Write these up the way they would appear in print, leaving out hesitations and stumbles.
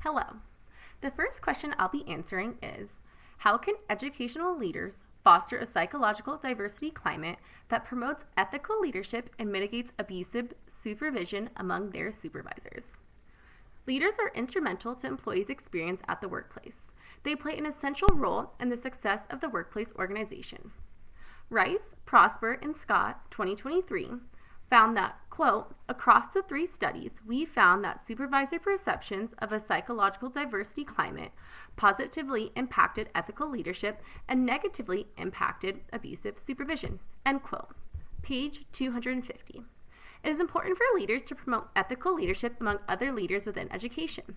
Hello. The first question I'll be answering is, how can educational leaders foster a psychological diversity climate that promotes ethical leadership and mitigates abusive supervision among their supervisors? Leaders are instrumental to employees' experience at the workplace. They play an essential role in the success of the workplace organization. Rice, Prosper, and Scott, 2023, found that, quote, across the 3 studies, we found that supervisor perceptions of a psychological diversity climate positively impacted ethical leadership and negatively impacted abusive supervision, end quote. Page 250. It is important for leaders to promote ethical leadership among other leaders within education.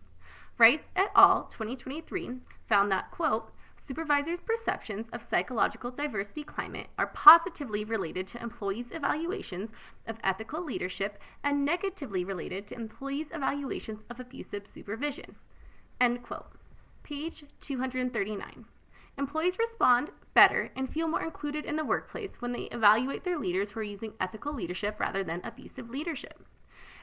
Rice et al., 2023, found that, quote, supervisors' perceptions of psychological diversity climate are positively related to employees' evaluations of ethical leadership and negatively related to employees' evaluations of abusive supervision. End quote. Page 239. Employees respond better and feel more included in the workplace when they evaluate their leaders who are using ethical leadership rather than abusive leadership.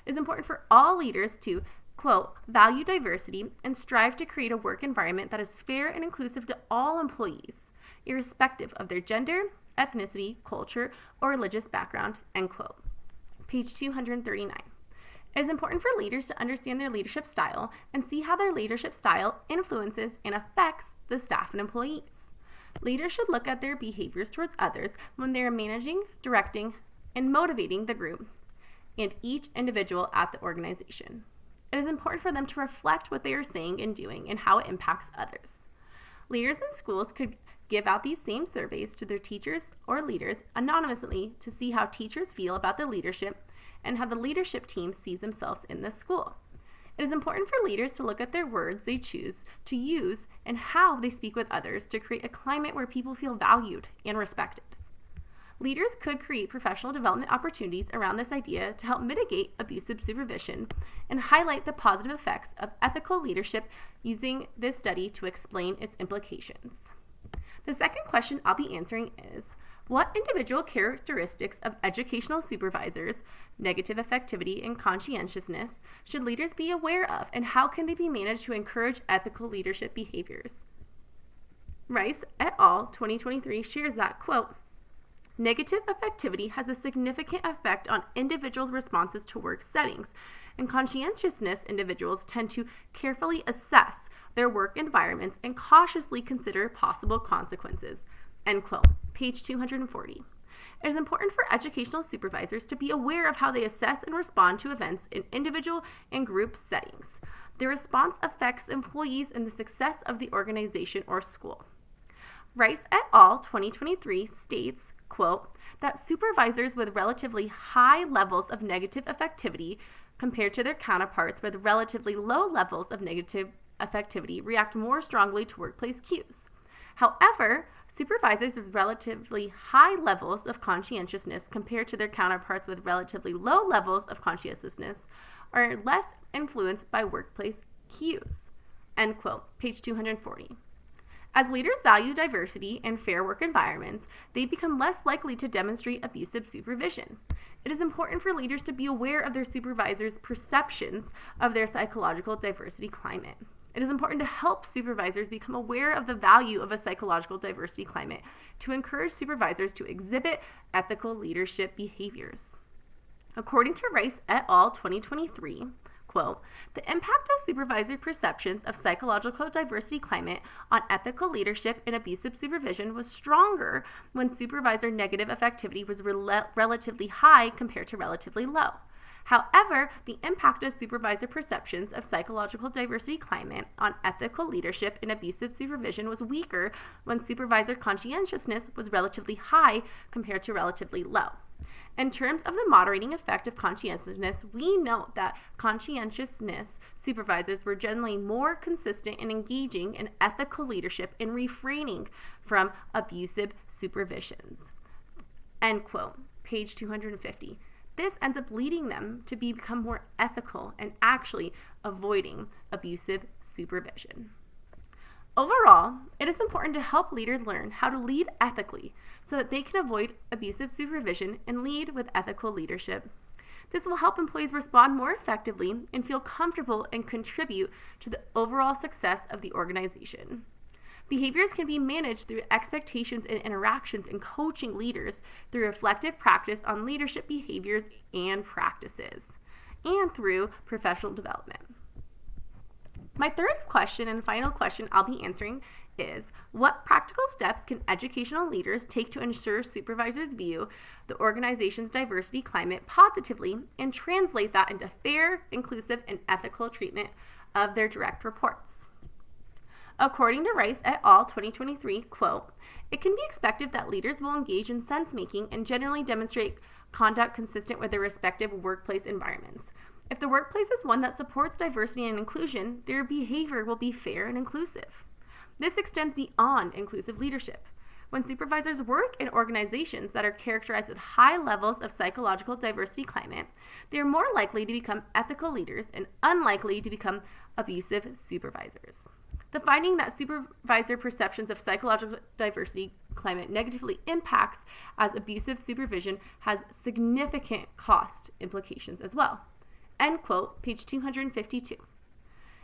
It is important for all leaders to, quote, value diversity and strive to create a work environment that is fair and inclusive to all employees, irrespective of their gender, ethnicity, culture, or religious background, end quote. Page 239. It is important for leaders to understand their leadership style and see how their leadership style influences and affects the staff and employees. Leaders should look at their behaviors towards others when they are managing, directing, and motivating the group and each individual at the organization. It is important for them to reflect what they are saying and doing and how it impacts others. Leaders in schools could give out these same surveys to their teachers or leaders anonymously to see how teachers feel about the leadership and how the leadership team sees themselves in the school. It is important for leaders to look at their words they choose to use and how they speak with others to create a climate where people feel valued and respected. Leaders could create professional development opportunities around this idea to help mitigate abusive supervision and highlight the positive effects of ethical leadership using this study to explain its implications. The second question I'll be answering is, what individual characteristics of educational supervisors, negative affectivity, and conscientiousness should leaders be aware of, and how can they be managed to encourage ethical leadership behaviors? Rice et al., 2023, shares that, quote, negative affectivity has a significant effect on individuals' responses to work settings, and conscientiousness individuals tend to carefully assess their work environments and cautiously consider possible consequences, end quote. Page 240. It is important for educational supervisors to be aware of how they assess and respond to events in individual and group settings. Their response affects employees and the success of the organization or school. Rice et al., 2023, states, quote, that supervisors with relatively high levels of negative affectivity compared to their counterparts with relatively low levels of negative affectivity react more strongly to workplace cues. However, supervisors with relatively high levels of conscientiousness compared to their counterparts with relatively low levels of conscientiousness are less influenced by workplace cues, end quote. Page 240. As leaders value diversity and fair work environments, they become less likely to demonstrate abusive supervision. It is important for leaders to be aware of their supervisors' perceptions of their psychological diversity climate. It is important to help supervisors become aware of the value of a psychological diversity climate to encourage supervisors to exhibit ethical leadership behaviors. According to Rice et al., 2023, quote, the impact of supervisor perceptions of psychological diversity climate on ethical leadership and abusive supervision was stronger when supervisor negative affectivity was relatively high compared to relatively low. However, the impact of supervisor perceptions of psychological diversity climate on ethical leadership and abusive supervision was weaker when supervisor conscientiousness was relatively high compared to relatively low. In terms of the moderating effect of conscientiousness, we note that conscientiousness supervisors were generally more consistent and engaging in ethical leadership and refraining from abusive supervisions, end quote. Page 250. This ends up leading them to become more ethical and actually avoiding abusive supervision. Overall, it is important to help leaders learn how to lead ethically so that they can avoid abusive supervision and lead with ethical leadership. This will help employees respond more effectively and feel comfortable and contribute to the overall success of the organization. Behaviors can be managed through expectations and interactions and coaching leaders through reflective practice on leadership behaviors and practices, and through professional development. My third question and final question I'll be answering is, what practical steps can educational leaders take to ensure supervisors view the organization's diversity climate positively and translate that into fair, inclusive, and ethical treatment of their direct reports? According to Rice et al. 2023, quote, "It can be expected that leaders will engage in sense-making and generally demonstrate conduct consistent with their respective workplace environments. If the workplace is one that supports diversity and inclusion, their behavior will be fair and inclusive. This extends beyond inclusive leadership. When supervisors work in organizations that are characterized with high levels of psychological diversity climate, they are more likely to become ethical leaders and unlikely to become abusive supervisors. The finding that supervisor perceptions of psychological diversity climate negatively impacts as abusive supervision has significant cost implications as well." End quote, page 252.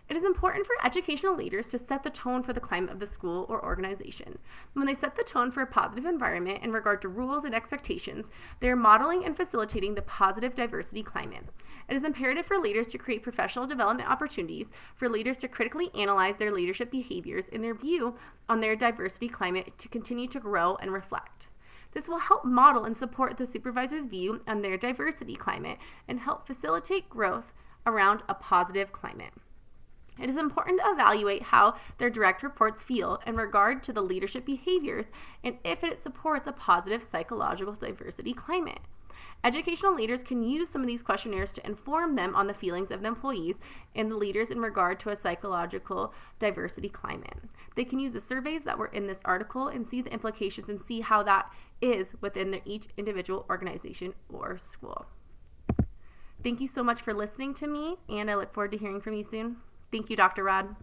It is important for educational leaders to set the tone for the climate of the school or organization. When they set the tone for a positive environment in regard to rules and expectations, they are modeling and facilitating the positive diversity climate. It is imperative for leaders to create professional development opportunities for leaders to critically analyze their leadership behaviors and their view on their diversity climate to continue to grow and reflect. This will help model and support the supervisor's view on their diversity climate and help facilitate growth around a positive climate. It is important to evaluate how their direct reports feel in regard to the leadership behaviors and if it supports a positive psychological diversity climate. Educational leaders can use some of these questionnaires to inform them on the feelings of the employees and the leaders in regard to a psychological diversity climate. They can use the surveys that were in this article and see the implications and see how that is within each individual organization or school. Thank you so much for listening to me, and I look forward to hearing from you soon. Thank you, Dr. Rod.